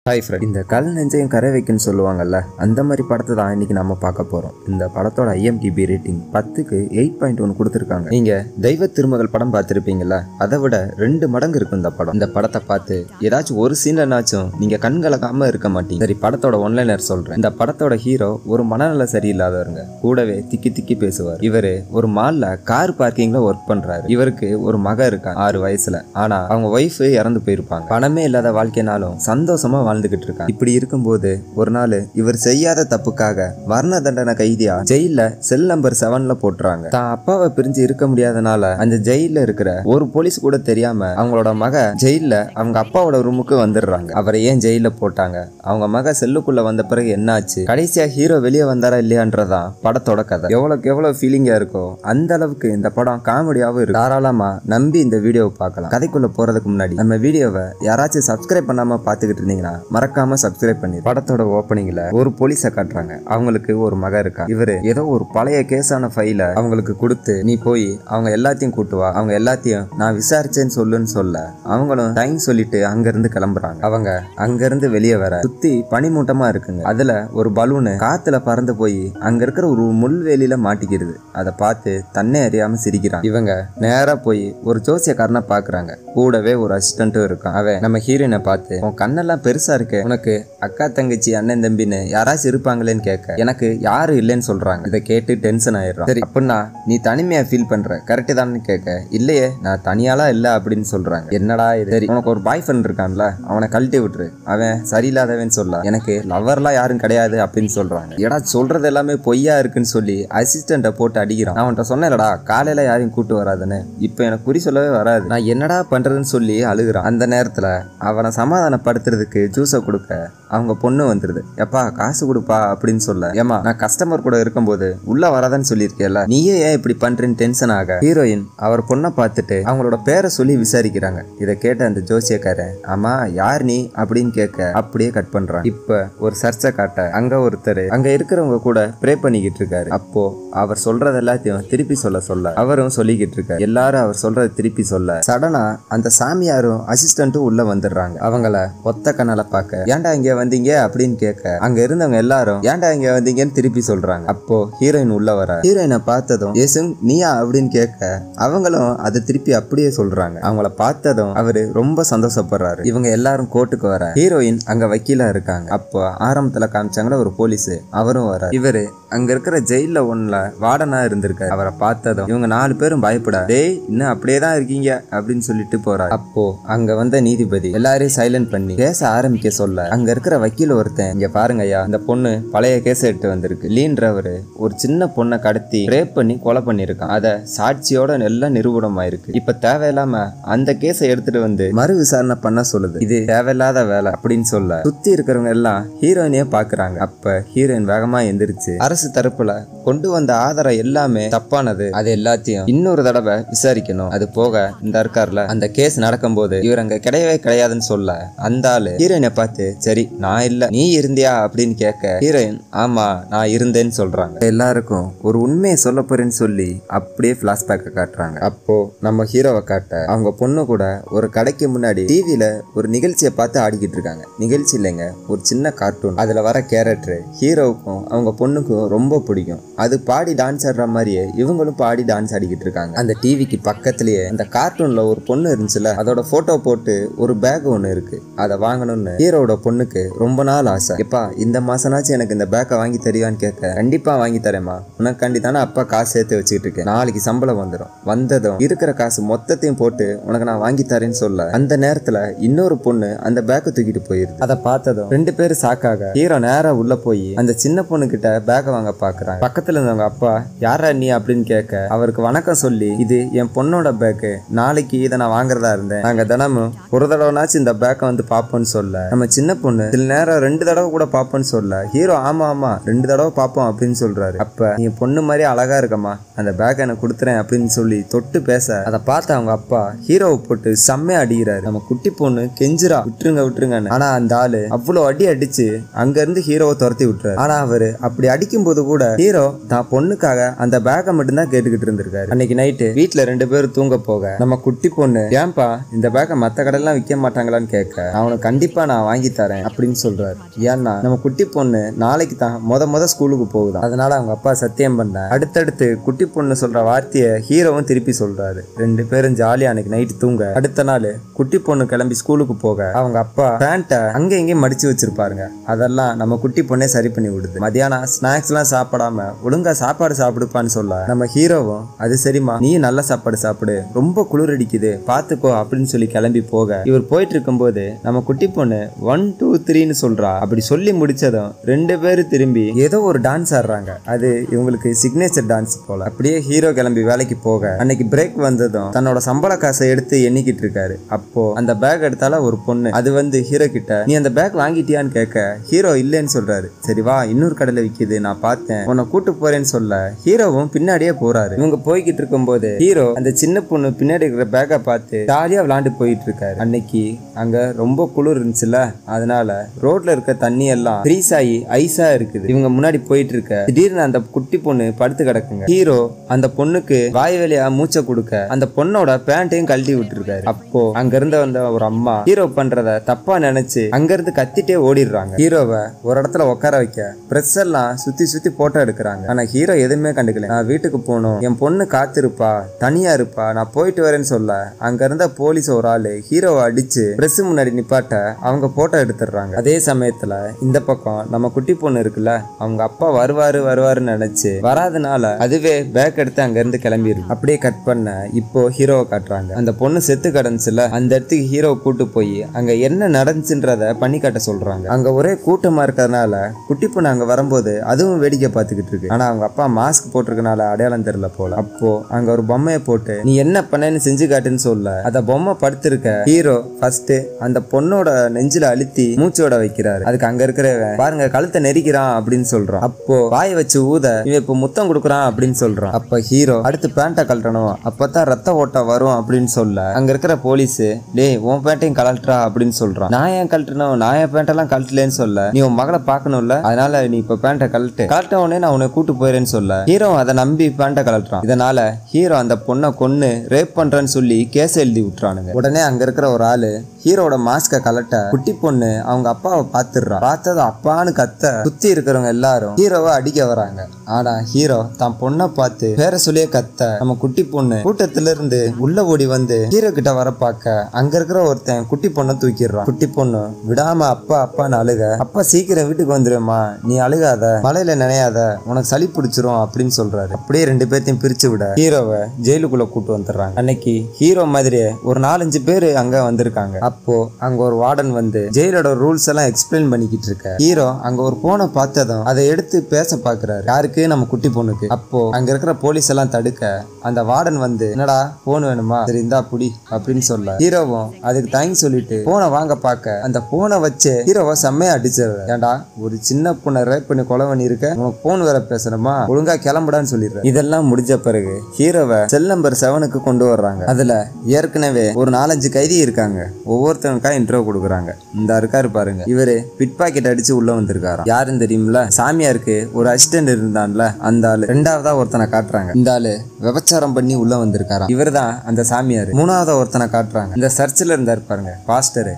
Hi friend, இந்த கல் நெஞ்சையும் கரை வைக்குன்னு சொல்லுவாங்கல்ல, அந்த மாதிரி படத்தை தான் இன்னைக்கு நம்ம பார்க்க போறோம். இந்த படத்தோட IMDb ரேட்டிங் 10க்கு 8.1 கொடுத்துருக்காங்க. நீங்க தெய்வ திருமகள் படம் பார்த்துருப்பீங்கல்ல, அதை விட 2 மடங்கு இருக்கும் இந்த படம். இந்த படத்தை பார்த்து ஏதாச்சும் ஒரு சீன்லனாச்சும் நீங்க கண் கலக்காம இருக்க மாட்டீங்க. சரி, படத்தோட ஒன்லைனர் சொல்றேன். இந்த படத்தோட ஹீரோ ஒரு மனநல சரியில்லாதவருங்க. கூடவே திக்கி திக்கி பேசுவார். இவரு ஒரு மால்ல கார் பார்க்கிங்ல ஒர்க் பண்றாரு. இவருக்கு ஒரு மக இருக்கா 6 வயசுல. ஆனா அவங்க ஒய்ஃப் இறந்து போயிருப்பாங்க. பணமே இல்லாத வாழ்க்கைனாலும் சந்தோஷமா வாழ்ந்துகிட்டு இருக்காங்க. இப்படி இருக்கும்போது ஒரு நாள் இவர் செய்யாத தப்புக்காக மரண தண்டனை கைதியா ஜெயில செல் நம்பர் 7ல போட்டுறாங்க. தான் அப்பாவை பிரிஞ்சு இருக்க முடியாதனால அந்த ஜெயில இருக்கிற ஒரு போலீஸ் கூட தெரியாம அவங்களோட மக ஜெயில அவங்க அப்பாவோட ரூமுக்கு வந்துடுறாங்க. அவரை ஏன் ஜெயில போட்டாங்க, அவங்க மக செல்லுக்குள்ள வந்த பிறகு என்னாச்சு, கடைசியா ஹீரோ வெளியே வந்தாரா இல்லையான்றதான் படத்தோட கதை. எவ்வளவுக்கு எவ்வளவு ஃபீலிங்கா இருக்கோ அந்த அளவுக்கு இந்த படம் காமெடியாவும் இருக்கு. தாராளமா நம்பி இந்த வீடியோவை பார்க்கலாம். கதைக்குள்ள போறதுக்கு முன்னாடி நம்ம வீடியோவை யாராச்சும் சப்ஸ்கிரைப் பண்ணாம பாத்துக்கிட்டு இருந்தீங்கன்னா மறக்காம சப்ஸ்கிரைப் பண்ணி. படத்தோட ஓப்பனிங்ல ஒரு போலீஸை காட்டுறாங்க. அவங்களுக்கு ஒரு மக இருக்கா. இவரு ஏதோ ஒரு பழைய கேஸான ஃபைல அவங்களுக்கு கொடுத்து, நீ போய் அவங்க எல்லாத்தையும் கூட்டுவா, அவங்க எல்லாத்தையும் நான் விசாரிச்சேன்னு சொல்லுன்னு சொல்ல அவங்களும் டைம் சொல்லிட்டு அங்க இருந்து கிளம்புறாங்க. அவங்க அங்க இருந்து வெளியே வர சுத்தி பனிமூட்டமா இருக்குங்க. அதுல ஒரு பலூனு காத்துல பறந்து போய் அங்க இருக்கிற ஒரு முள்வேலியில மாட்டிக்கிறது. அதை பார்த்து தன்னை அறியாம சிரிக்கிறான். இவங்க நேரா போய் ஒரு ஜோசியக்காரனை பாக்குறாங்க. கூடவே ஒரு அசிஸ்டன்ட்டும் இருக்கான். அவன் நம்ம ஹீரோயினை பார்த்து, உன் கண்ணெல்லாம் பெருசா இருக்கு, உனக்கு அக்கா தங்கச்சி அண்ணன் தம்பின்னு யாராச்சும் இருப்பாங்களேன்னு கேட்க எனக்கு யாரும் இல்லைன்னு சொல்றாங்க. இதை கேட்டு டென்ஷன் ஆயிடுறான். சரி, அப்படின்னா நீ தனிமையா ஃபீல் பண்ற கரெக்ட் தானு கேட்க, இல்லையே நான் தனியாலா இல்ல அப்படின்னு சொல்றாங்க. என்னடா இது, சரி உனக்கு ஒரு பாய் ஃப்ரெண்ட் இருக்கான்ல, அவனை கழட்டி விட்டுரு, அவன் சரியில்லாதவன் சொல்ல, எனக்கு லவ்வர்லாம் யாரும் கிடையாது அப்படின்னு சொல்றாங்க. ஏடா சொல்றது எல்லாமே பொய்யா இருக்குன்னு சொல்லி அசிஸ்டண்ட்டை போட்டு அடிக்கிறான். நான் அவன்கிட்ட சொன்னேன்டா காலையில யாரையும் கூட்டு வராதுன்னு, இப்ப எனக்கு குறி சொல்லவே வராது, நான் என்னடா பண்றதுன்னு சொல்லி அழுகுறான். அந்த நேரத்துல அவனை சமாதானப்படுத்துறதுக்கு ஜூஸை கொடுக்க அவங்க பொண்ணு வந்துருது. எப்பா காசு கொடுப்பா அப்படின்னு சொல்ல, ஏமா நான் கஸ்டமர் கூட இருக்கும்போது உள்ள வராதன்னு சொல்லியிருக்கேல்ல, நீயே ஏன் இப்படி பண்றேன்னு டென்ஷன் ஆக ஹீரோயின் அவர் பொண்ணை பார்த்துட்டு அவங்களோட பேரை சொல்லி விசாரிக்கிறாங்க. இதை கேட்ட அந்த ஜோசியக்காரன், ஆமா யார் நீ அப்படின்னு கேட்க அப்படியே கட் பண்றான். இப்ப ஒரு சர்ச்சை காட்ட அங்க ஒருத்தர் அங்க இருக்கிறவங்க கூட ப்ரே பண்ணிக்கிட்டு இருக்காரு. அப்போ அவர் சொல்றது எல்லாத்தையும் திருப்பி சொல்ல அவரும் சொல்லிக்கிட்டு இருக்காரு. எல்லாரும் அவர் சொல்றதை திருப்பி சொல்ல சடனா அந்த சாமியாரும் அசிஸ்டன்ட்டும் உள்ள வந்துடுறாங்க. அவங்கள ஒத்த கண்ணால பார்க்க, ஏன்டா இங்க வந்தீங்க அப்படின்னு கேட்க அங்க இருந்தவங்க எல்லாரும் ஏன்டா இங்க வந்தீங்கன்னு திருப்பி சொல்றாங்க. அப்போ ஹீரோயின் உள்ள வர ஹீரோயினை பார்த்ததும் ஏசும் நீயா அப்படின்னு கேட்க அவங்களும் அதை திருப்பி அப்படியே சொல்றாங்க. அவங்கள பார்த்ததும் அவரு ரொம்ப சந்தோஷப்படுறாரு. இவங்க எல்லாரும் கோர்ட்டுக்கு வர ஹீரோயின் அங்க வக்கீலா இருக்காங்க. அப்போ ஆரம்பத்துல காமிச்சாங்களா ஒரு போலீஸ், அவரும் வர. இவரு அங்க இருக்கிற ஜெயில ஒண்ணுல வார்டனா இருந்திருக்காரு. அவரை பார்த்ததும் இவங்க 4 பேரும் பயப்பட, டேய் இன்னும் அப்படியே தான் இருக்கீங்க அப்படின்னு சொல்லிட்டு போறாரு. அப்போ அங்க வந்த நீதிபதி எல்லாரையும் சைலண்ட் பண்ணி கேஸ ஆரம்பிக்க சொல்ல அங்க இருக்கிற வக்கீல் ஒருத்தன், இங்க பாருங்க ஐயா, இந்த பொண்ணு பழைய கேஸ் எடுத்து வந்திருக்கு. லீன்றவரு ஒரு சின்ன பொண்ணை கடத்தி ரேப் பண்ணி கொலை பண்ணிருக்கான். அத சாட்சியோட எல்லாம் நிரூபணம் ஆயிருக்கு. இப்ப தேவையில்லாம அந்த கேஸை எடுத்துட்டு வந்து மறு விசாரணை பண்ண சொல்லுது. இது தேவையில்லாத வேலை அப்படின்னு சொல்ல சுத்தி இருக்கிறவங்க எல்லாம் ஹீரோயினையே பாக்குறாங்க. அப்ப ஹீரோயின் வேகமா எந்திரிச்சு அரசு தரப்புல கொண்டு வந்த ஆதாரம் எல்லாமே தப்பானது, அது எல்லாத்தையும் இன்னொரு தடவை விசாரிக்கணும். அது போக இந்த இருக்கார்ல, அந்த கேஸ் நடக்கும்போது இவர் அங்க கிடையவே கிடையாதுன்னு சொல்ல அந்த ஆளு ஹீரோயினை பார்த்து, சரி நான் இல்ல நீ இருந்தியா அப்படின்னு கேட்க ஹீரோயின் ஆமா நான் இருந்தேன்னு சொல்றாங்க. எல்லாருக்கும் ஒரு உண்மையை சொல்ல போறேன்னு சொல்லி அப்படியே பிளாஷ்பேக்க காட்டுறாங்க. அப்போ நம்ம ஹீரோவை காட்ட அவங்க பொண்ணு கூட ஒரு கடைக்கு முன்னாடி டிவில ஒரு நிகழ்ச்சியை பார்த்து ஆடிக்கிட்டு இருக்காங்க. நிகழ்ச்சி இல்லைங்க, ஒரு சின்ன கார்ட்டூன். அதுல வர கேரக்டர் ஹீரோவுக்கும் அவங்க பொண்ணுக்கும் ரொம்ப பிடிக்கும். அது பாடி டான்ஸ் ஆடுற மாதிரியே இவங்களும் பாடி டான்ஸ் ஆடிக்கிட்டு இருக்காங்க. அந்த டிவிக்கு பக்கத்திலேயே அந்த கார்ட்டூன்ல ஒரு பொண்ணு இருந்துச்சுல, அதோட போட்டோ போட்டு ஒரு பேக் ஒண்ணு இருக்கு, அதை வாங்கணும்னு ஹீரோட பொண்ணுக்கு ரொம்ப நாள் ஆசை. எப்பா இந்த மாசனாச்சும் எனக்கு இந்த பேக்கை வாங்கி தருவான்னு கேட்க, கண்டிப்பா வாங்கி தரேமா, உனக்காண்டி தானே அப்பா காசு சேர்த்து வச்சுக்கிட்டு இருக்கேன், நாளைக்கு சம்பளம் வந்துடும், வந்ததும் இருக்கிற காசு மொத்தத்தையும் போட்டு உனக்கு நான் வாங்கி தரேன்னு சொல்ல அந்த நேரத்துல இன்னொரு பொண்ணு அந்த பேக்கை தூக்கிட்டு போயிருது. அதை பார்த்ததும் 2 பேரும் சாக்காக ஹீரோ நேரா உள்ள போய் அந்த சின்ன பொண்ணு கிட்ட பேக்கை வாங்க பாக்குறாங்க. பக்கத்துல இருந்தவங்க அப்பா யாரா நீ அப்படின்னு கேட்க அவருக்கு வணக்கம் சொல்லி, இது என் பொண்ணோட பேக்கு, நாளைக்கு இதை நான் வாங்குறதா இருந்தேன், நாங்க தினமும் ஒரு தடவைனாச்சும் இந்த பேக்கை வந்து பாப்போம்னு சொல்ல நம்ம சின்ன பொண்ணு சில நேரம் 2 தடவை கூட பாப்போம்னு சொல்ல ஹீரோ ஆமா ஆமா 2 தடவை பாப்போம் அப்படின்னு சொல்றாரு. அப்ப நீ பொண்ணு மாதிரி அழகா இருக்கமா, அந்த பேக்கை எனக்கு கொடுத்துறேன் அப்படின்னு சொல்லி தொட்டு பேச அதை பார்த்து அவங்க அப்பா ஹீரோவை போட்டு செம்மையா அடிக்கிறாரு. நம்ம குட்டி பொண்ணு கெஞ்சிரா விட்டுருங்கன்னு. ஆனா அந்த ஆளு அவ்வளவு அடி அடிச்சு அங்க இருந்து ஹீரோவை துரத்தி விட்டுறாரு. ஆனா அவரு அப்படி அடிக்கும் போது கூட ஹீரோ தான் பொண்ணுக்காக அந்த பேக்கை மட்டும்தான் கேட்டுக்கிட்டு இருந்திருக்காரு. அன்னைக்கு நைட்டு வீட்டுல 2 பேரும் தூங்க போக நம்ம குட்டி பொண்ணு, ஏன்பா இந்த பேக்கை மத்த கடையெல்லாம் விற்க மாட்டாங்களான்னு கேட்க அவனுக்கு கண்டிப்பா நான் நான் வாங்கி தரேன் அப்படின்னு சொல்றாரு. ஏன்னா நம்ம குட்டி பொண்ணு நாளைக்கு தான் முத ஸ்கூலுக்கு போகுதான். அதனால அவங்க அப்பா சத்தியம் பண்ண அடுத்தடுத்து குட்டி பொண்ணு சொல்ற வார்த்தையை ஹீரோவும் திருப்பி சொல்றாரு. ரெண்டு பேரும் ஜாலியா அன்னைக்கு நைட்டு தூங்க. அடுத்த நாள் குட்டி பொண்ணு கிளம்பி ஸ்கூலுக்கு போக அவங்க அப்பா பேண்ட்டை அங்க இங்கேயும் மடிச்சு வச்சிருப்பாருங்க. அதெல்லாம் நம்ம குட்டி பொண்ணே சரி பண்ணி விடுது. மதியானம் ஸ்நாக்ஸ் எல்லாம் சாப்பிடாம ஒழுங்கா சாப்பாடு சாப்பிடுப்பான்னு சொல்ல நம்ம ஹீரோவும் அது சரிமா நீ நல்ல சாப்பாடு சாப்பிடு, ரொம்ப குளிர் அடிக்குது பாத்துக்கோ அப்படின்னு சொல்லி கிளம்பி போக இவர் போயிட்டு இருக்கும் போது நம்ம குட்டி பொண்ணு 1 2 3ன்னு சொல்றா. அப்படி சொல்லி முடிச்சதும் ரெண்டு பேரும் திரும்பி ஏதோ ஒரு டான்ஸ் ஆடுறாங்க. அது இவங்களுக்கு சிக்னேச்சர் டான்ஸ் போல. அப்படியே ஹீரோ கிளம்பி வேலைக்கு போக அன்னைக்கு பிரேக் வந்ததும் தன்னோட சம்பள காசை எடுத்து எண்ணிக்கிட்டு இருக்காரு. அப்போ அந்த பேக் எடுத்தால ஒரு பொண்ணு அது வந்து ஹீரோ கிட்ட நீ அந்த பேக் வாங்கிட்டியான்னு கேட்க ஹீரோ இல்லைன்னு சொல்றாரு. சரி வா இன்னொரு கடையில விக்குது நான் பார்த்தேன் உன்னை கூட்டு போறேன்னு சொல்ல ஹீரோவும் பின்னாடியே போறாரு. இவங்க போய்கிட்டு இருக்கும் போது ஹீரோ அந்த சின்ன பொண்ணு பின்னாடி இருக்கிற பேக்கை பார்த்து ஜாலியா விளையாண்டு போயிட்டு இருக்காரு. அன்னைக்கு அங்க ரொம்ப குளிர் இருந்துச்சுல, அதனால ரோட்ல இருக்க தண்ணி எல்லாம் ஃப்ரீஸ் ஆகி ஐஸா இருக்குது. இவங்க முன்னாடி போயிட்டு இருக்க திடீர்னு அந்த குட்டி பொண்ணு படுத்து கிடக்குங்க. ஹீரோ அந்த பொண்ணுக்கு வாய் வழியா மூச்சை கொடுக்க அந்த பொண்ணோட பேண்ட்டையும் கழட்டி விட்டுருக்காரு. அப்போ அங்க இருந்த வந்த ஒரு அம்மா ஹீரோ பண்றத தப்பா நினைச்சு அங்க இருந்து கத்திட்டே ஓடிடுறாங்க. ஹீரோவை ஒரு இடத்துல உட்கார வைக்க பிரஸ் எல்லாம் சுத்தி சுத்தி போட்டோ எடுக்கிறாங்க. ஆனா ஹீரோ எதுவுமே கண்டுக்கல. நான் வீட்டுக்கு போகணும், என் பொண்ணு காத்திருப்பா, தனியா இருப்பா, நான் போயிட்டு வரேன்னு சொல்ல அங்க இருந்த போலீஸ் ஒரு ஆளு ஹீரோவை அடிச்சு பிரஸ் முன்னாடி நிப்பாட்ட அவங்க போட்டோ எடுத்துடுறாங்க. அதே சமயத்துல இந்த பக்கம் நம்ம குட்டி பொண்ணு இருக்குல்ல, அவங்க அப்பா வருவாருன்னு நினைச்சு வராதனால அதுவே பேக் எடுத்து அங்க இருந்து கிளம்பிடுது. அப்படியே கட் பண்ண இப்போ ஹீரோவை காட்டுறாங்க. அந்த பொண்ணு செத்து கிடந்துச்சுல, அந்த இடத்துக்கு ஹீரோ கூட்டு போய் அங்க என்ன நடந்துச்சுன்றத பண்ணி காட்ட சொல்றாங்க. அங்க ஒரே கூட்டமா இருக்கிறதுனால குட்டி பொண்ணு அங்க வரும்போது அதுவும் வேடிக்கை பார்த்துக்கிட்டு இருக்கு. ஆனா அவங்க அப்பா மாஸ்க் போட்டிருக்கனால அடையாளம் தெரியல போல. அப்போ அங்க ஒரு பொம்மையை போட்டு நீ என்ன பண்ணேன்னு செஞ்சு காட்டுன்னு சொல்ல அந்த பொம்மை படுத்திருக்க ஹீரோ ஃபர்ஸ்ட் அந்த பொண்ணோட நெஞ்சில அழுத்தி மூச்சோட வைக்கிறாரு. அதுக்கு அங்க இருக்கிற பாருங்க கழுத்தை நெரிக்கிறான் அப்படின்னு சொல்றான். அப்போ வாயை வச்சு ஊத இவன் இப்ப முத்தம் கொடுக்குறான் அப்படின்னு சொல்றான். அப்ப ஹீரோ அடுத்து பேண்ட்டை கழட்டணும், அப்பதான் ரத்த ஓட்டம் வரும் அப்படின்னு சொல்ல அங்க இருக்கிற போலீஸ் டேய் உன் பேண்ட்டையும் கழட்டுறா அப்படின்னு சொல்றான். நான் ஏன் கழட்டணும், நான் என் பேண்டெல்லாம் கழட்டலன்னு சொல்ல நீ உன் மகளை பாக்கணும்ல, அதனால நீ இப்ப பேண்ட்டை கழட்ட உடனே நான் உன்னை கூட்டு போயிறேன்னு சொல்ல ஹீரோ அதை நம்பி பேண்ட்டை கழட்டுறான். இதனால ஹீரோ அந்த பொண்ணை கொன்னு ரேப் பண்றேன்னு சொல்லி கேஸ் எழுதி விட்டுறானுங்க. உடனே அங்க இருக்கிற ஒரு ஆளு ஹீரோட மாஸ்க கலட்ட குட்டி பொண்ணு அவங்க அப்பாவை பாத்துடுறான். பார்த்தது அப்பான்னு கத்த சுத்தி இருக்கிறவங்க எல்லாரும் ஹீரோவை அடிக்க வராங்க. ஆனா ஹீரோ தான் பொண்ணை பார்த்து பேர சொல்லியே கத்த நம்ம குட்டி பொண்ணு கூட்டத்துல இருந்து உள்ள ஓடி வந்து ஹீரோ கிட்ட வர பார்க்க அங்க இருக்கிற ஒருத்தன் குட்டி பொண்ணை தூக்கிடுறான். குட்டி பொண்ணு விடாம அப்பான்னு அழுக, அப்பா சீக்கிரம் வீட்டுக்கு வந்துருமா, நீ அழுகாத, மழையில நினையாத, உனக்கு சளி பிடிச்சிரும் அப்படின்னு சொல்றாரு. அப்படியே ரெண்டு பேர்த்தையும் பிரிச்சு விட ஹீரோவை ஜெயிலுக்குள்ள கூட்டு வந்துடுறாங்க. அன்னைக்கு ஹீரோ மாதிரியே ஒரு 4-5 பேரு அங்க வந்திருக்காங்க. அப்போ அங்க ஒரு வார்டன் வந்து ஜெயிலோட ரூல்ஸ் எல்லாம் எக்ஸ்பிளைன் பண்ணிக்கிட்டு இருக்க ஹீரோ அங்க ஒரு போனை பார்த்ததும் அதை எடுத்து பேச பாக்குறாரு. யாருக்கு, நம்ம குட்டி பொண்ணுக்கு. அப்போ அங்க இருக்கிற போலீஸ் எல்லாம் தடுக்க அந்த வார்டன் வந்து என்னடா போன் வேணுமா, சரி இந்தா புடி அப்படின்னு சொல்ல ஹீரோவும் அதுக்கு தேங்க்ஸ் சொல்லிட்டு போனை வாங்க பார்க்க அந்த போனை வச்சு ஹீரோவை செம்மையா அடிச்சிடுற. ஏண்டா ஒரு சின்ன பொண்ணை ரேப் பண்ணி கொலை பண்ணி இருக்க, உனக்கு போன் வேற பேசணுமா, ஒழுங்கா கிளம்புடான்னு சொல்லிடுற. இதெல்லாம் முடிஞ்ச பிறகு ஹீரோவை செல் நம்பர் 7க்கு கொண்டு வர்றாங்க. அதுல ஏற்கனவே ஒரு 4-5 கைதி இருக்காங்க. ஒவ்வொருத்தனுக்கா இன்ட்ரோ கொடுக்குறாங்க. இந்த இருக்காரு பாருங்க, இவரு பிட் பாக்கெட் அடிச்சு உள்ள வந்திருக்காராம். யாருன்னு தெரியும்ல, சாமியாருக்கு ஒரு அசிஸ்டன்ட் இருந்தான்ல அந்த ஆளு. 2ஆவதா ஒருத்தனை காட்டுறாங்க. இந்த ஆளு விபச்சாரம் பண்ணி உள்ள வந்திருக்காராம். இவர் தான் அந்த சாமியாரு. 3ஆவதா ஒருத்தனை காட்டுறாங்க. இந்த சர்ச்சில் இருந்தாரு பாருங்க பாஸ்டரு,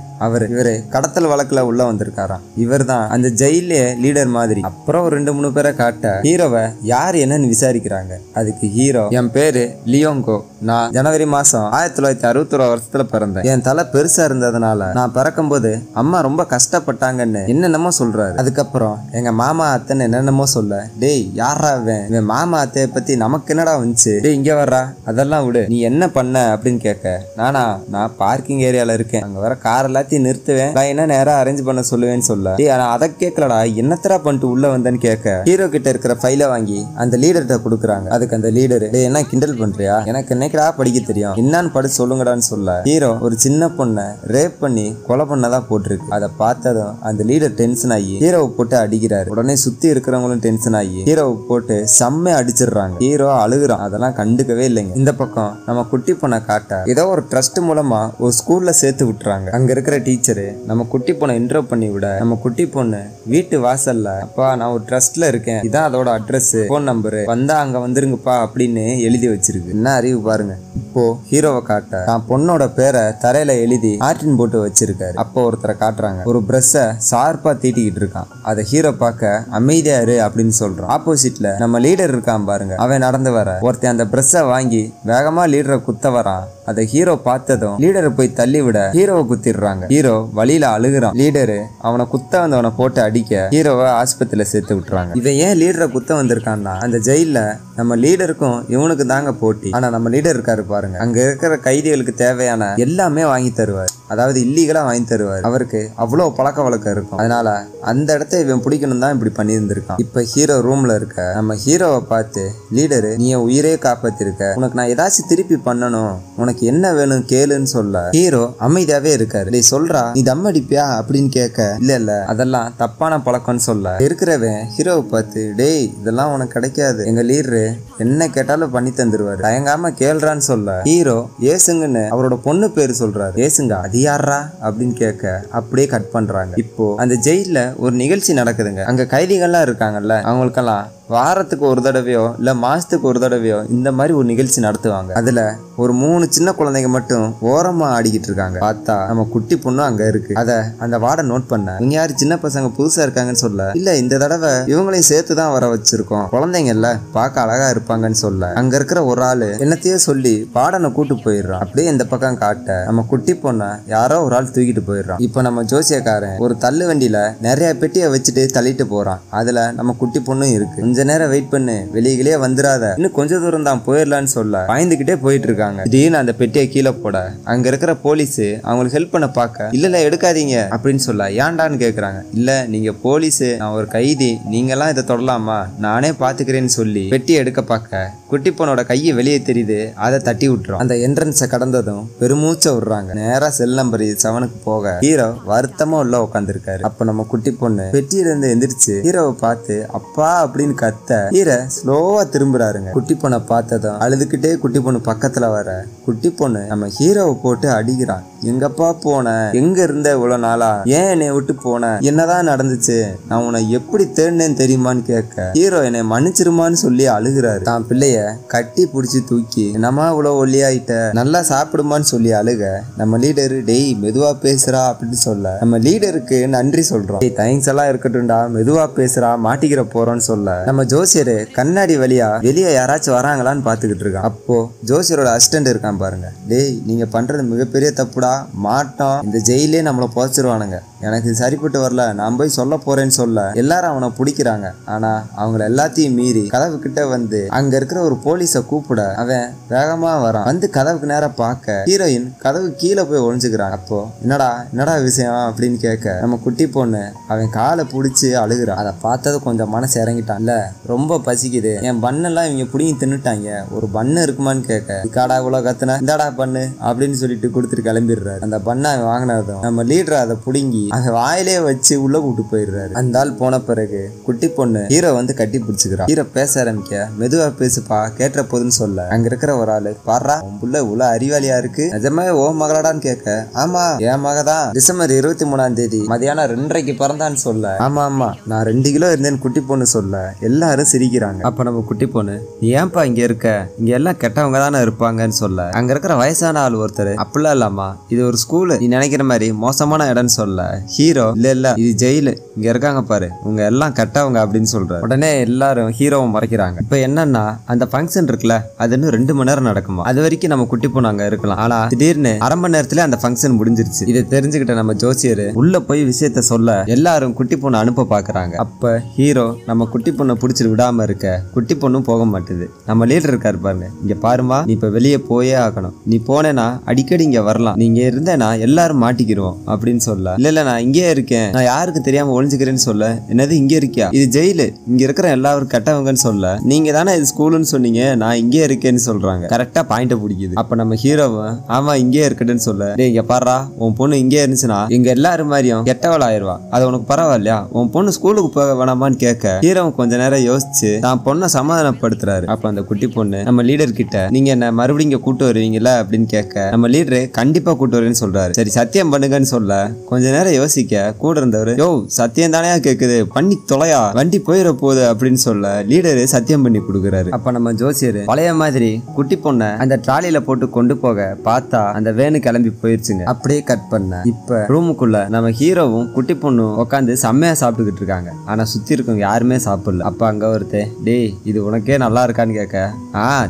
இவரு கடத்தல் வழக்குல உள்ள வந்திருக்காராம். இவர் தான் அந்த ஜெயிலே லீடர் மாதிரி. அப்புறம் ஒரு 2-3 பேரை காட்ட ஹீரோவை யார் என்னன்னு விசாரிக்கிறாங்க. அதுக்கு ஹீரோ என் பேரு லியோங்கோ, நான் ஜனவரி மாசம் 1961 வருஷத்துல பிறந்தேன். என் தலை பெருசா இருந்ததுனால நான் பிறக்கும் போது அம்மா ரொம்ப கஷ்டப்பட்டாங்கன்னு என்னென்னமோ சொல்றாரு. அதுக்கப்புறம் எங்க மாமா அத்தைன்னு என்னென்னமோ சொல்ல டேய் யாரா இவன் மாமா அத்தைய பத்தி நமக்கு என்னடா வந்துச்சு, டேய் இங்க வர்றா, அதெல்லாம் விடு, நீ என்ன பண்ண அப்படின்னு கேட்க நான் பார்க்கிங் ஏரியால இருக்கேன், அங்க வர கார் எல்லாத்தையும் நிறுத்துவேன், நான் என்ன நேரா அரேஞ்ச் பண்ண சொல்லுவேன்னு சொல்ல டேய் ஆனா அதை கேட்கலடா, என்னத்தரா பண்ணிட்டு உள்ள வந்தேன்னு கேட்க ஹீரோ கிட்ட இருக்கிற ஃபைலை வாங்கி அந்த லீடர்கிட்ட கொடுக்குறாங்க. அதுக்கு அந்த லீடர் டேய் என்ன கிண்டல் பண்றியா, எனக்கு என்னைக்கடா படிக்க தெரியும், என்னன்னு படிச்சு சொல்லுங்கடான்னு சொல்ல ஹீரோ ஒரு சின்ன பொண்ணை ரேப் பண்ணி கொலை பண்ணதான் போட்டிருக்கு. அதை பார்த்ததும் அந்த லீடர் டென்ஷன் ஆகி ஹீரோவை போட்டு அடிக்கிறாரு. உடனே சுத்தி இருக்கிறவங்களும் டென்ஷன் ஆகி ஹீரோவை போட்டு செம்மையா அடிச்சிடுறாங்க. ஹீரோ அழுகுறான். அதெல்லாம் கண்டுக்கவே இல்லைங்க. இந்த பக்கம் நம்ம குட்டி பொண்ணை காட்ட ஏதோ ஒரு ட்ரஸ்ட் மூலமா ஒரு ஸ்கூல்ல சேர்த்து விட்டுறாங்க. அங்க இருக்கிற டீச்சரு நம்ம குட்டி பொண்ணை இன்ட்ரோ பண்ணி விட நம்ம குட்டி பொண்ணு வீட்டு வாசல்ல அப்பா நான் ஒரு ட்ரஸ்ட்ல இருக்கேன், இதான் அதோட அட்ரஸ், போன் நம்பரு, வந்தா அங்க வந்துருங்கப்பா அப்படின்னு எழுதி வச்சிருக்கு. என்ன அறிவு பாருங்க. இப்போ ஹீரோவை காட்ட தான் பொண்ணோட பேரை தரையில எழுதி மார்டின் போட்டு வச்சிருக்காரு. அப்போ ஒருத்தரை காட்டுறாங்க. ஒரு பிரஷ்ஷை ஷார்ப்பா தீட்டிக்கிட்டு இருக்கான். அதை ஹீரோ பார்க்க அமைதியாரு அப்படின்னு சொல்றான். ஆப்போசிட்ல நம்ம லீடர் இருக்கான் பாருங்க, அவன் நடந்து வர ஒருத்தன் அந்த பிரஷ்ஷை வாங்கி வேகமா லீடரை குத்த வரான். அதை ஹீரோ பார்த்ததும் லீடரை போய் தள்ளி விட ஹீரோவை குத்திடுறாங்க. ஹீரோ வழியில அழுகுறான். லீடரு அவனை குத்த வந்தவனை போட்டு அடிக்க ஹீரோவை ஆஸ்பத்திரியில சேர்த்து விட்டுறாங்க. இவன் ஏன் லீடரை குத்த வந்திருக்கான்னா, அந்த ஜெயில நம்ம லீடருக்கும் இவனுக்கு தாங்க போட்டி. ஆனா நம்ம லீடர் இருக்காரு பாருங்க, அங்க இருக்கிற கைதிகளுக்கு தேவையான எல்லாமே வாங்கி தருவார். அதாவது இல்லீகலா வாங்கி தருவார். அவருக்கு அவ்வளவு பழக்க வழக்கம் இருக்கும். அதனால அந்த இடத்த இவன் பிடிக்கணும் தான் இப்படி பண்ணி இருந்திருக்கான். இப்ப ஹீரோ ரூம்ல இருக்க நம்ம ஹீரோவை பார்த்து, லீடரு நீ உயிரே காப்பாத்திருக்க, உனக்கு நான் ஏதாச்சும் திருப்பி பண்ணணும், உனக்கு என்ன வேணும் கேளுன்னு சொல்ல ஹீரோ அமைதியாவே இருக்காரு. டேய் சொல்றா, நீ தம் அடிப்பியா அப்படின்னு கேட்க, இல்ல அதெல்லாம் தப்பான பழக்கம்னு சொல்ல இருக்கிறவன் ஹீரோவை பார்த்து, டேய் இதெல்லாம் உனக்கு கிடைக்காது, எங்க லீடரு என்ன கேட்டாலும் பண்ணி தந்துருவாரு, தயங்காம கேள்றான்னு சொல்ல ஹீரோ ஏசுங்கன்னு அவரோட பொண்ணு பேரு சொல்றாரு. ஏசுங்க அது யாரா அப்படின்னு கேட்க அப்படியே கட் பண்றாங்க. இப்போ அந்த ஜெயில ஒரு நிகழ்ச்சி நடக்குதுங்க. அங்க கைதிகள்லாம் இருக்காங்கல்ல, அவங்களுக்கெல்லாம் வாரத்துக்கு ஒரு தடவையோ இல்ல மாசத்துக்கு ஒரு தடவையோ இந்த மாதிரி ஒரு நிகழ்ச்சி நடத்துவாங்க. அதுல ஒரு 3 சின்ன குழந்தைங்க மட்டும் ஓரமா ஆடிக்கிட்டு இருக்காங்க. பார்த்தா நம்ம குட்டி பொண்ணு அங்க இருக்கு. அத அந்த வார்டன் நோட் பண்ண, இங்க யாரு சின்ன பசங்க புதுசா இருக்காங்கன்னு சொல்ல, இல்ல இந்த தடவை இவங்களையும் சேர்த்துதான் வர வச்சிருக்கோம், குழந்தைங்கல்ல பார்க்க அழகா இருப்பாங்கன்னு சொல்ல அங்க இருக்கிற ஒரு ஆளு என்னத்தையோ சொல்லி வார்டனை கூட்டு போயிடுறான். அப்படியே இந்த பக்கம் காட்ட நம்ம குட்டி பொண்ண யாரோ ஒரு ஆள் தூக்கிட்டு போயிடுறான். இப்ப நம்ம ஜோசியக்காரன் ஒரு தள்ளு வண்டியில நிறைய பெட்டியை வச்சுட்டு தள்ளிட்டு போறான். அதுல நம்ம குட்டி பொண்ணும் இருக்கு. கொஞ்ச நேரம் வெயிட் பண்ணு, வெளியிலே வந்துடாத, இன்னும் கொஞ்ச தூரம் தான் போயிடலான்னு சொல்ல பயந்துகிட்டே போயிட்டு இருக்காங்க. திடீர்னு அந்த பெட்டியை கீழே போட அங்க இருக்கிற போலீஸ் அவங்களுக்கு ஹெல்ப் பண்ண பார்க்க, இல்ல எடுக்காதீங்க அப்படின்னு சொல்ல, ஏன்டான்னு கேக்குறாங்க. இல்ல நீங்க போலீஸ், நான் ஒரு கைதி, நீங்க எல்லாம் இதை தொடலாமா, நானே பாத்துக்கிறேன்னு சொல்லி பெட்டி எடுக்க பார்க்க குட்டி பொண்ணோட கையை வெளியே தெரியுது. அதை தட்டி விட்டுரும். அந்த என்ட்ரன்ஸை கடந்ததும் பெருமூச்சை விடுறாங்க. நேரா செல் நம்பர் 7க்கு போக ஹீரோ வருத்தமா உள்ள உட்காந்துருக்காரு. அப்ப நம்ம குட்டி பொண்ணு பெட்டியில இருந்து எந்திரிச்சு ஹீரோவை பார்த்து அப்பா அப்படின்னு கத்த ஹீரோ ஸ்லோவா திரும்புறாருங்க. குட்டி பொண்ணை பார்த்ததும் அழுதுகிட்டே குட்டி பொண்ணு பக்கத்துல வர குட்டி பொண்ணு நம்ம ஹீரோவை போட்டு அடிக்கிறான். எங்கப்பா போன, எங்க இருந்த இவ்வளவு நாளா, ஏன் என்னை விட்டு போன, என்னதான் நடந்துச்சு, நான் உன்னை எப்படி தேடினேன்னு தெரியுமான்னு கேட்க ஹீரோ என்னை மன்னிச்சிருமான்னு சொல்லி அழுகிறாரு. தான் பிள்ளைய கட்டி பிடிச்சி தூக்கி, என்னமா இவ்வளவு ஒல்லியாயிட்ட, நல்லா சாப்பிடுமான்னு சொல்லி அழுக நம்ம லீடரு டேய் மெதுவா பேசுறா அப்படின்னு சொல்ல நம்ம லீடருக்கு நன்றி சொல்றோம். தேங்க்ஸ் எல்லாம் இருக்கட்டும்டா, மெதுவா பேசுறா, மாட்டிக்கிற போறோம்னு சொல்ல நம்ம ஜோசியரு கண்ணாடி வழியா வெளியே யாராச்சும் வராங்களான்னு பாத்துக்கிட்டு இருக்கான். அப்போ ஜோசியரோட அசிஸ்டன்ட் இருக்கான் பாருங்க, டேய் நீங்க பண்றது மிகப்பெரிய தப்புடா, மாட்டோம், இந்த ஜெயிலே நம்மளை புதைச்சிருவானுங்க, எனக்கு சரிப்பட்டு வரல, நான் போய் சொல்ல போறேன்னு சொல்ல எல்லாரும் அவனை பிடிக்கிறாங்க. ஆனா அவங்கள எல்லாத்தையும் மீறி கதவு கிட்ட வந்து அங்க இருக்கிற ஒரு போலீஸை கூப்பிட அவன் வேகமா வரான். வந்து கதவுக்கு நேரம் பார்க்க ஹீரோயின் கதவு கீழே போய் ஒழிஞ்சுக்கிறான். அப்போ என்னடா விஷயம் அப்படின்னு கேட்க நம்ம குட்டி பொண்ணு அவன் காலை பிடிச்சி அழுகுறான். அதை பார்த்தது கொஞ்சம் மனசு இறங்கிட்டான்ல, ரொம்ப பசிக்குது, என் பண்ணெல்லாம் இவங்க பிடிங்கி தின்னுட்டாங்க, ஒரு பண்ணு இருக்குமான்னு கேட்க காடா இவ்வளவு கத்துன, இந்தாடா பண்ணு அப்படின்னு சொல்லிட்டு கொடுத்துட்டு கிளம்பிடுறாரு. அந்த பண்ணை வாங்கினதும் நம்ம லீடர் அதை பிடுங்கி அவன் வாயிலே வச்சு உள்ள கூட்டு போயிடுறாரு. அந்த ஆள் போன பிறகு குட்டி பொண்ணு ஹீரோ வந்து கட்டி பிடிச்சுக்கிறான். ஹீரோ பேச ஆரம்பிக்க, மெதுவா பேசுப்பா கேட்ட போதுன்னு சொல்ல அங்க இருக்கிற ஒரு ஆளு, பாடுறா உன் புள்ள உள்ள அறிவாளியா இருக்கு, நிஜமாவே ஓ மகளாடான்னு கேட்க, ஆமா என் மகதான், டிசம்பர் 23ஆம் தேதி மதியானம் 2:30க்கு பிறந்தான்னு சொல்ல, ஆமா நான் 2 கிலோ இருந்தேன்னு குட்டி பொண்ணு சொல்ல எல்லாரும் சிரிக்கிறாங்க. அப்ப நம்ம குட்டி பொண்ணு, நீ ஏன்பா இங்க இருக்க, இங்க எல்லாம் கெட்டவங்க தானே இருப்பாங்கன்னு சொல்ல அங்க இருக்கிற வயசான ஆள் ஒருத்தர், அப்படிலாம் இல்லாமா இது ஒரு ஸ்கூலு, நீ நினைக்கிற மாதிரி மோசமான இடம்னு சொல்ல ஹீரோ, இல்ல இது ஜெயிலு, இங்க இருக்காங்க பாரு உங்க எல்லாம் கெட்டவங்க அப்படின்னு சொல்ற. உடனே எல்லாரும் ஹீரோவை மறைக்கிறாங்க. இப்ப என்னன்னா அந்த ஃபங்க்ஷன் இருக்குல்ல, அது இன்னும் 2 மணி நேரம் நடக்குமா, அது வரைக்கும் நம்ம குட்டி பொண்ணு அங்க இருக்கலாம். ஆனா திடீர்னு 1/2 மணி நேரத்துல அந்த ஃபங்க்ஷன் முடிஞ்சிருச்சு. இதை தெரிஞ்சுக்கிட்ட நம்ம ஜோசியர் உள்ள போய் விஷயத்த சொல்ல எல்லாரும் குட்டி பொண்ணு அனுப்ப பாக்குறாங்க. அப்ப ஹீரோ நம்ம குட்டி பொண்ணை பிடிச்சிட்டு விடாம இருக்க குட்டி பொண்ணும் போக மாட்டுது. நம்ம லீடர் இருக்காரு பாருங்க, இங்க பாருமா நீ இப்ப வெளியே போயே ஆகணும், நீ போனேன்னா அடிக்கடி இங்க வரலாம், நீங்க இருந்தேன்னா எல்லாரும் மாட்டிக்கிடுவோம் அப்படின்னு சொல்ல, இல்ல நான் இங்கே இருக்கேன், நான் யாருக்கு தெரியாம ஒளிஞ்சுக்கிறேன்னு சொல்ல, என்னது இங்க இருக்கியா, இது ஜெயிலு, இங்க இருக்கிற எல்லாரும் கெட்டவங்கன்னு சொல்ல, நீங்க தானே இது ஸ்கூலுன்னு சொன்னீங்க, நான் இங்கே இருக்கேன்னு சொல்றாங்க. கரெக்டா பாயிண்ட பிடிக்குது. அப்ப நம்ம ஹீரோவும் ஆமா இங்கே இருக்கட்டுன்னு சொல்ல, இங்க பாடுறா உன் பொண்ணு இங்கே இருந்துச்சுன்னா இங்க எல்லாரும் மாதிரியும் கெட்டவள் ஆயிருவா, அது உனக்கு பரவாயில்லையா, உன் பொண்ணு ஸ்கூலுக்கு போக வேணாமான்னு கேட்க ஹீரோவும் கொஞ்ச நேரம் யோசிச்சு தான் பொண்ணை சமாதானப்படுத்துறாரு. அப்ப அந்த குட்டி பொண்ணு நம்ம லீடர் கிட்ட, நீங்க என்ன மறுபடியும் இங்க கூட்டு வருவீங்களா அப்படின்னு கேட்க நம்ம லீடரு கண்டிப்பா கூட்டு வருவேன்னு சொல்றாரு. சரி சத்தியம் பண்ணுங்கன்னு சொல்ல கொஞ்ச நேரம் யோசிக்க கூட இருந்தவர், யோ சத்தியம் தானே கேக்குது, பண்ணி தொலையா, வண்டி போயிட போகுது அப்படின்னு சொல்ல லீடரு சத்தியம் பண்ணி கொடுக்குறாரு. அப்ப நம்ம ஜோசியர் பழைய மாதிரி குட்டி பொண்ணை அந்த ட்ராலியில போட்டு கொண்டு போக பார்த்தா அந்த வேனு கிளம்பி போயிருச்சுங்க. அப்படியே கட் பண்ண இப்ப ரூமுக்குள்ள நம்ம ஹீரோவும் குட்டி பொண்ணும் உட்காந்து செம்மையா சாப்பிட்டுக்கிட்டு இருக்காங்க. ஆனா சுத்தி இருக்கவங்க யாருமே சாப்பிடல. அப்ப அங்க ஒருத்தே, டேய் இது உனக்கே நல்லா இருக்கான்னு கேட்க,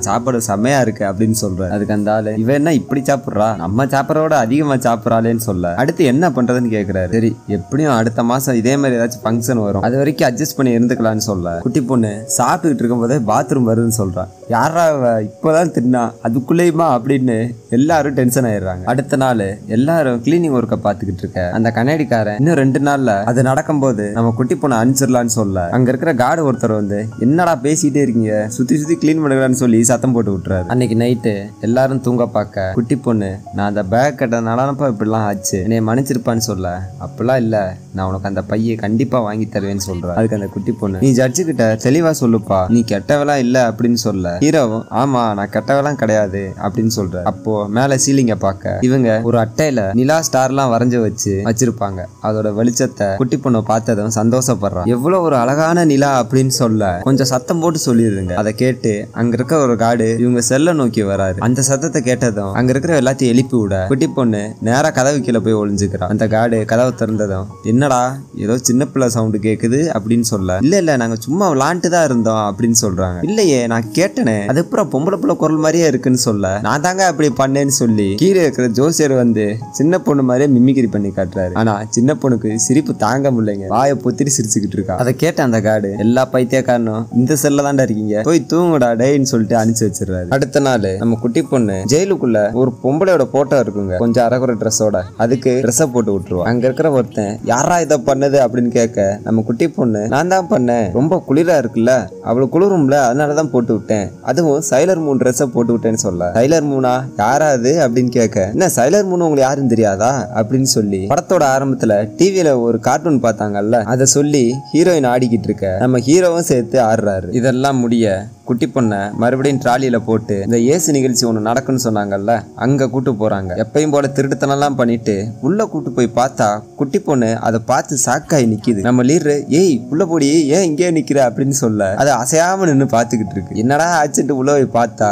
சாப்பாடு செம்மையா இருக்கு அப்படின்னு சொல்ற. அதுக்கு அந்த ஆளு, இவன் என்ன இப்படி சாப்பிடுறா, நம்ம சாப்பிடறோட அதிகமா சாப்பிடறாளேன்னு சொல்ல அடுத்து என்ன பண்றதுன்னு கேக்குறாரு. சரி எப்படியும் அடுத்த மாசம் இதே மாதிரி ஏதாச்சும் ஃபங்க்ஷன் வரும், அது வரைக்கும் அட்ஜஸ்ட் பண்ணி இருந்துக்கலாம்னு சொல்ல குட்டி பொண்ணு சாப்பிட்டுக்கிட்டு இருக்கும் போதே பாத்ரூம் வருதுன்னு சொல்றான். யாரா இப்பதான் தின்னா அதுக்குள்ளேயுமா அப்படின்னு எல்லாரும் டென்ஷன் ஆயிடுறாங்க. அடுத்த நாள் எல்லாரும் கிளீனிங் ஒர்க்கை பாத்துக்கிட்டு இருக்க அந்த கண்ணாடிக்காரன் இன்னும் 2 நாள்ல அது நடக்கும் போது நம்ம குட்டி பொண்ணை அனுப்பிச்சிடலான்னு சொல்ல அங்க இருக்கிற கார்டு ஒருத்தர் வந்து, என்னடா பேசிட்டே இருக்கீங்க, சுத்தி சுத்தி கிளீன் பண்ணுறான்னு சொல்லி சத்தம் போட்டு விட்டுறாரு. அன்னைக்கு நைட்டு எல்லாரும் தூங்க பார்க்க குட்டி பொண்ணு, நான் அந்த பேக் கட்டனாலப்பா இப்படிலாம் ஆச்சு, என்னை மன்னிச்சிருப்பான்னு சொல்ல, அப்படிலாம் இல்ல, நான் உனக்கு அந்த பையை கண்டிப்பா வாங்கி தருவேன்னு சொல்றேன். அதுக்கு அந்த குட்டி பொண்ணு, நீ ஜட்ஜு கிட்ட தெளிவா சொல்லுப்பா, நீ கெட்டவெல்லாம் இல்ல அப்படின்னு சொல்ல ஹீரோவும், ஆமா நான் கெட்டவெல்லாம் கிடையாது அப்படின்னு சொல்ற. அப்போ மேல சீலிங்க பார்க்க இவங்க ஒரு அட்டையில நிலா ஸ்டார்லாம் வரைஞ்சு வச்சிருப்பாங்க. அதோட வெளிச்சத்தை குட்டி பொண்ணு பார்த்ததும் சந்தோஷப்படுறான். எவ்வளவு ஒரு அழகான நிலா அப்படின்னு சொல்ல கொஞ்சம் சத்தம் போட்டு சொல்லிடுங்க. அதை கேட்டு அங்க இருக்க ஒரு காடு இவங்க செல்ல நோக்கி வராரு. அந்த சத்தத்தை கேட்டதும் அங்க இருக்கிற எல்லாத்தையும் எழுப்பி விட குட்டி பொண்ணு நேரா கதவு கீழே போய் ஒளிஞ்சுக்கிறான். அந்த காடு கதவை திறந்ததும், என்னடா ஏதோ சின்ன பிள்ளை சவுண்டு கேக்குது அப்படின்னு சொல்ல, இல்ல நாங்க சும்மா விளாண்டுதான் தான் இருந்தோம் அப்படின்னு சொல்றாங்க. இல்லையே நான் கேட்டனே, அது அப்புறம் பொம்பளை பிள்ளை குரல் மாதிரியே இருக்குன்னு சொல்ல, நான் தாங்க அப்படி பண்ணேன்னு சொல்லி கீழே இருக்கிற ஜோசியர் வந்து சின்ன பொண்ணு மாதிரியே மிமிக்ரி பண்ணி காட்டுறாரு. ஆனா சின்ன பொண்ணுக்கு சிரிப்பு தாங்க முடியலைங்க, வாயை பொத்திரி சிரிச்சுக்கிட்டு இருக்கா. அதை கேட்ட அந்த காடு, எல்லா பைத்தியக்காரனும் இந்த செல்ல தாண்டா இருக்கீங்க, போய் தூங்குடா டேன்னு சொல்லிட்டு அனுப்பிச்சு வச்சிருக்காரு. அடுத்த நாள் நம்ம குட்டி பொண்ணு ஜெயிலுக்குள்ள ஒரு பொம்பளையோட போட்டோ இருக்குங்க, கொஞ்சம் அரகுற ட்ரெஸ்ஸோட, அதுக்கு ட்ரெஸ்ஸை போட்டு விட்டுருவோம். அங்க இருக்கிற ஒருத்தன், யாரா இதை பண்ணது அப்படின்னு கேட்க நம்ம குட்டி பொண்ணு, நான் தான் பண்ணேன், ரொம்ப குளிரா இருக்குல்ல, அவளுக்கு குளிரும்ல அதனாலதான் போட்டு விட்டேன், அதுவும் சைலர் மூன் ட்ரெஸ்ஸை போட்டு விட்டேன்னு சொல்ல, சைலர் மூனா யாராது அப்படின்னு கேட்க, என்ன சைலர் மூன் உங்களுக்கு யாரும் தெரியாதா அப்படின்னு சொல்லி படத்தோட ஆரம்பத்துல டிவியில ஒரு கார்ட்டூன் பார்த்தாங்கல்ல, அதை சொல்லி ஹீரோயின் ஆடிக்கிட்டு இருக்க நம்ம ஹீரோவும் சேர்த்து ஆடுறாரு. இதெல்லாம் முடிய குட்டி பொண்ணை மறுபடியும் ட்ராலியில போட்டு இந்த ஏசு நிகழ்ச்சி ஒண்ணு நடக்குன்னு சொன்னாங்கல்ல, அங்க கூட்டு போறாங்க. எப்பயும் போல திருட்டுத்தனெல்லாம் பண்ணிட்டு உள்ள கூட்டு போய் பார்த்தா குட்டி பொண்ணு அதை பார்த்து சாக்காய் நிக்குது. நம்ம லீடரு, ஏய் உள்ள போடி, ஏன் இங்கே நிக்கிற அப்படின்னு சொல்ல அதை அசையாம நின்று பாத்துக்கிட்டு இருக்கு. என்னடா ஆச்சுட்டு உள்ள போய் பார்த்தா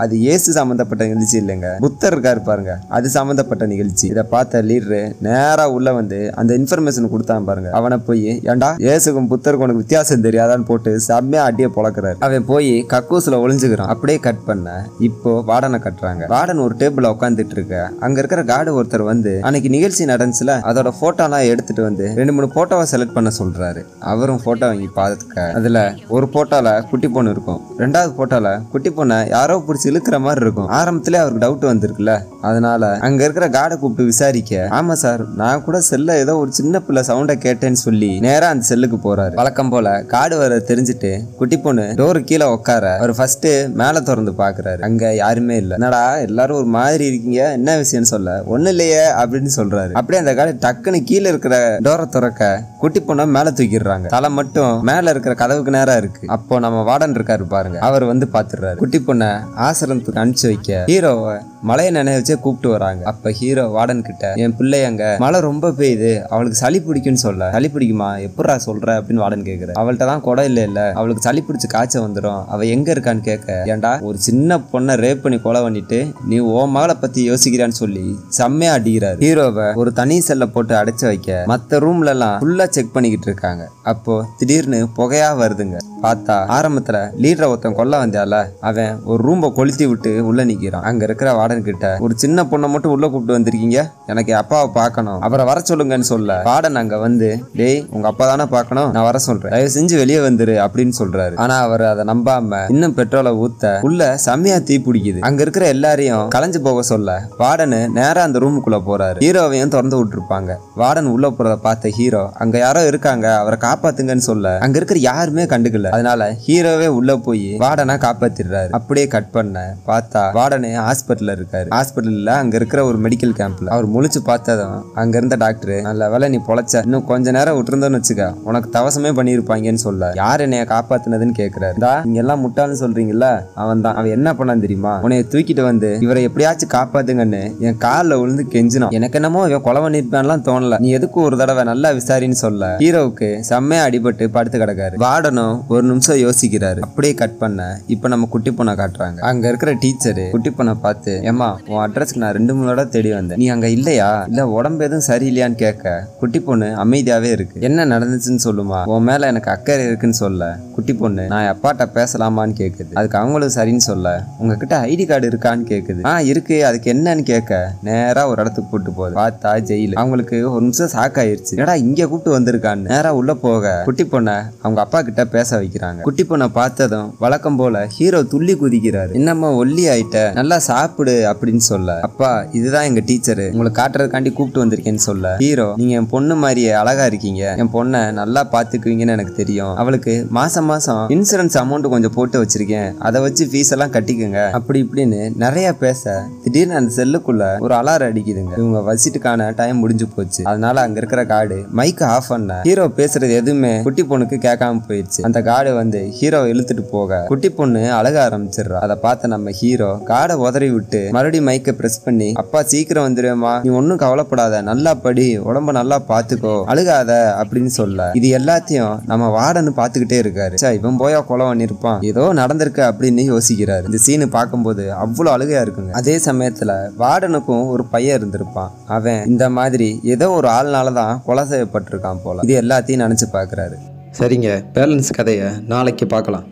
அது இயேசு சம்பந்தப்பட்ட நிகழ்ச்சி இல்லைங்க, புத்தர் இருக்காரு பாருங்க, அது சம்பந்தப்பட்ட நிகழ்ச்சி. இதை பார்த்த லீடரு நேரா உள்ள வந்து அந்த இன்ஃபர்மேஷன் கொடுத்தான் பாருங்க. அவனை போய், ஏண்டா இயேசுக்கும் புத்தருக்கும் உனக்கு வித்தியாசம் தெரியாதான்னு போட்டு செம்மையா அடியே பொழக்கிறாரு. அவன் போய் கக்கூஸ்ல ஒளிஞ்சுக்கிறான். அப்படியே கட் பண்ண இப்போ வார்டனை கட்டுறாங்க. வார்டன் ஒரு டேபிள்ல உட்காந்துட்டு இருக்க அங்க இருக்கிற கார்டு ஒருத்தர் வந்து அன்னைக்கு நிகழ்ச்சி நடந்துச்சுல அதோட போட்டோலாம் எடுத்துட்டு வந்து 2-3 போட்டோவை செலக்ட் பண்ண சொல்றாரு. அவரும் போட்டோ வாங்கி பார்த்துக்க அதுல ஒரு போட்டோல குட்டி பொண்ணு இருக்கும், 2வது போட்டோல குட்டி பொண்ணை யாரோ பிடிச்சி இழுக்கிற மாதிரி இருக்கும். ஆரம்பத்திலே அவருக்கு டவுட் வந்திருக்குல்ல, அதனால அங்க இருக்கிற கார்டை கூப்பிட்டு விசாரிக்க, ஆமா சார் நான் கூட செல்ல ஏதோ ஒரு சின்ன பிள்ளை சவுண்ட கேட்டேன்னு சொல்லி நேரா அந்த செல்லுக்கு போறாரு. வழக்கம் போல கார்டு வர தெரிஞ்சுட்டு குட்டி பொண்ணு டோரு கீழே உட்கார அவர் ஃபர்ஸ்ட் மேல திறந்து பாக்குறாரு. அங்க யாருமே இல்ல. என்னடா எல்லாரும் ஒரு மாதிரி இருக்கீங்க, என்ன விஷயம்னு சொல்ல, ஒண்ணு இல்லையே அப்படின்னு சொல்றாரு. அப்படியே அந்த கார்டு டக்குன்னு கீழே இருக்கிற டோரை திறக்க குட்டி பொண்ணை மேல தூக்கிடுறாங்க. தலை மட்டும் மேல இருக்கிற கதவுக்கு நேரா இருக்கு. அப்போ நம்ம வார்டன் இருக்காரு பாருங்க, அவர் வந்து பாத்துறாரு. குட்டி பொண்ணை ஆசிரமத்துக்கு அனுப்பிச்சு வைக்க ஹீரோவை மழையை நினைவு வச்சே கூப்பிட்டு வராங்க. அப்ப ஹீரோ வார்டன் கிட்ட, என் பிள்ளை அங்க மழை ரொம்ப பெய்யுது, அவளுக்கு சளி பிடிக்குன்னு சொல்ல, சளி பிடிக்குமா எப்படா சொல்ற அப்படின்னு வார்டன் கேக்குற. அவள்கிட்ட தான் குடம் இல்ல, அவளுக்கு சளி பிடிச்சு காய்ச்ச வந்துடும், அவ எங்க இருக்கான்னு கேட்க, ஏன்டா ஒரு சின்ன பொண்ணை ரேப் பண்ணி கொலை பண்ணிட்டு நீ ஓ மகளை பத்தி யோசிக்கிறான்னு சொல்லி செம்மையா அடிக்கிறாரு. ஹீரோவை ஒரு தனி செல்ல போட்டு அடைச்சு வைக்க மத்த ரூம்ல எல்லாம் ஃபுல்லா செக் பண்ணிக்கிட்டு இருக்காங்க. அப்போ திடீர்னு புகையா வருதுங்க. பார்த்தா ஆரம்பத்துல லீடரை ஒருத்தன் கொல்ல வந்தால அவன் ஒரு ரூம்ப கொளுத்தி விட்டு உள்ள நிக்கிறான். அங்க இருக்கிற வார்டன் கிட்ட, ஒரு சின்ன பொண்ணை மட்டும் உள்ள கூப்பிட்டு வந்திருக்கீங்க, எனக்கு அப்பாவை பார்க்கணும், அவரை வர சொல்லுங்கன்னு சொல்ல வார்டன் அங்க வந்து, டேய் உங்க அப்பா தானே பார்க்கணும், நான் வர சொல்றேன், தயவு செஞ்சு வெளியே வந்துரு அப்படின்னு சொல்றாரு. ஆனா அவர் அதை நம்பாம இன்னும் பெட்ரோலை ஊத்த உள்ள செம்மையா தீ பிடிக்குது. அங்க இருக்கிற எல்லாரையும் கலைஞ்சு போக சொல்ல வார்டனு நேரா அந்த ரூமுக்குள்ள போறாரு. ஹீரோவையும் திறந்து விட்டுருப்பாங்க. வார்டன் உள்ள போறத பார்த்த ஹீரோ, அங்க யாரோ இருக்காங்க அவரை காப்பாத்துங்கன்னு சொல்ல அங்க இருக்கிற யாருமே கண்டுக்கல. அதனால ஹீரோவே உள்ள போய் வார்டனை காப்பாத்திடுறாரு. அப்படியே கட் பண்ண பார்த்தா வார்டனே ஹாஸ்பிட்டல்ல இருக்கு. இருக்காரு. ஹாஸ்பிட்டல்ல அங்க இருக்கிற ஒரு மெடிக்கல் கேம்ப்ல அவர் முழிச்சு பார்த்ததும் அங்க இருந்த டாக்டர், நல்ல வேலை நீ பொழைச்ச, இன்னும் கொஞ்ச நேரம் விட்டுருந்தோன்னு வச்சுக்க உனக்கு தவசமே பண்ணிருப்பாங்கன்னு சொல்ல, யார் என்னைய காப்பாத்தினதுன்னு கேக்குறாரு. நீங்க எல்லாம் முட்டாள்னு சொல்றீங்கல்ல, அவன் தான். அவன் என்ன பண்ணான்னு தெரியுமா? உன்னைய தூக்கிட்டு வந்து இவரை எப்படியாச்சும் காப்பாத்துங்கன்னு என் காலில் விழுந்து கெஞ்சினான். எனக்கு என்னமோ இவன் கொலை பண்ணிருப்பான்லாம் தோணல, நீ எதுக்கு ஒரு தடவை நல்லா விசாரின்னு சொல்ல ஹீரோவுக்கு செம்மையா அடிபட்டு படுத்து கிடக்காரு. வார்டனும் ஒரு நிமிஷம் யோசிக்கிறாரு. அப்படியே கட் பண்ண இப்ப நம்ம குட்டி பொண்ணை காட்டுறாங்க. அங்க இருக்கிற டீச்சரு குட்டி பொண்ணை பார்த்து, ஏமா உன் அட்ரஸ்க்கு நான் 2-3 தடவை தேடி வந்தேன், நீ அங்க இல்லையா, இல்ல உடம்பு எதுவும் சரியில்லையான்னு கேட்க குட்டி பொண்ணு அமைதியாவே இருக்கு. என்ன நடந்துச்சுன்னு சொல்லுமா, உன் மேல எனக்கு அக்கறை இருக்குன்னு சொல்ல குட்டி பொண்ணு, நான் அப்பாட்ட பேசலாமான்னு கேக்குது. அதுக்கு அவங்களும் சரின்னு சொல்ல, உங்ககிட்ட ஐடி கார்டு இருக்கான்னு கேக்குது. இருக்கு, அதுக்கு என்னன்னு கேட்க நேரா ஒரு இடத்துக்கு கூட்டு போகுது. பார்த்தா ஜெயிலு. அவங்களுக்கு ஒரு நிமிஷம் ஷாக் ஆயிருச்சு, ஏடா இங்க கூப்பிட்டு வந்திருக்கான்னு. நேரா உள்ள போக குட்டி பொண்ணை அவங்க அப்பா கிட்ட பேச வைக்கிறாங்க. குட்டி பொண்ணை பார்த்ததும் வழக்கம் போல ஹீரோ துள்ளி குதிக்கிறாரு. என்னம்மா ஒல்லி ஆயிட்ட, நல்லா சாப்பிடு அப்படின்னு சொல்ல, அப்பா இதுதான் எங்க டீச்சரு, உங்களை காட்டுறதுக்காண்டி கூப்பிட்டு வந்திருக்கேன்னு சொல்ல ஹீரோ, நீங்க என் பொண்ணு மாதிரியே அழகா இருக்கீங்க, என் பொண்ணை நல்லா பாத்துக்குவீங்கன்னு எனக்கு தெரியும், அவளுக்கு மாசம் மாசம் இன்சூரன்ஸ் அமௌண்ட் கொஞ்சம் போட்டு வச்சிருக்கேன், அதை வச்சு ஃபீஸ் எல்லாம் கட்டிக்குங்க அப்படி இப்படின்னு நிறைய பேச திடீர்னு அந்த செல்லுக்குள்ள ஒரு அலாரம் அடிக்குதுங்க. இவங்க வசிட்டுக்கான டைம் முடிஞ்சு போச்சு. அதனால அங்க இருக்கிற கார்டு மைக் ஆஃப் பண்ண ஹீரோ பேசுறது எதுவுமே குட்டி பொண்ணுக்கு கேட்காம போயிடுச்சு. அந்த கார்டு வந்து ஹீரோ இழுத்துட்டு போக குட்டி பொண்ணு அழக ஆரம்பிச்சிடுறா. அதை பார்த்த நம்ம ஹீரோ கார்டை உதறி விட்டு மறுபடியும் மைக்கை பிரஸ் பண்ணி, அப்பா சீக்கிரம் வந்துடுவேமா, நீ ஒன்னும் கவலைப்படாத, நல்லா படி, உடம்ப நல்லா பாத்துக்கோ, அழுகாத அப்படின்னு சொல்ல, இது எல்லாத்தையும் நம்ம வார்டன்னு பாத்துக்கிட்டே இருக்காரு. இவன் போயா கொலை பண்ணிருப்பான், ஏதோ நடந்திருக்கு அப்படின்னு யோசிக்கிறாரு. இந்த சீனு பார்க்கும்போது அவ்வளவு அழுகையா இருக்குங்க. அதே சமயத்துல வார்டனுக்கும் ஒரு பையன் இருந்திருப்பான். அவன் இந்த மாதிரி ஏதோ ஒரு ஆள்னாலதான் கொலை செய்யப்பட்டிருக்கான் போல. இது எல்லாத்தையும் நினைச்சு பாக்குறாரு. சரிங்க, பேலன்ஸ் கதையை நாளைக்கு பார்க்கலாம்.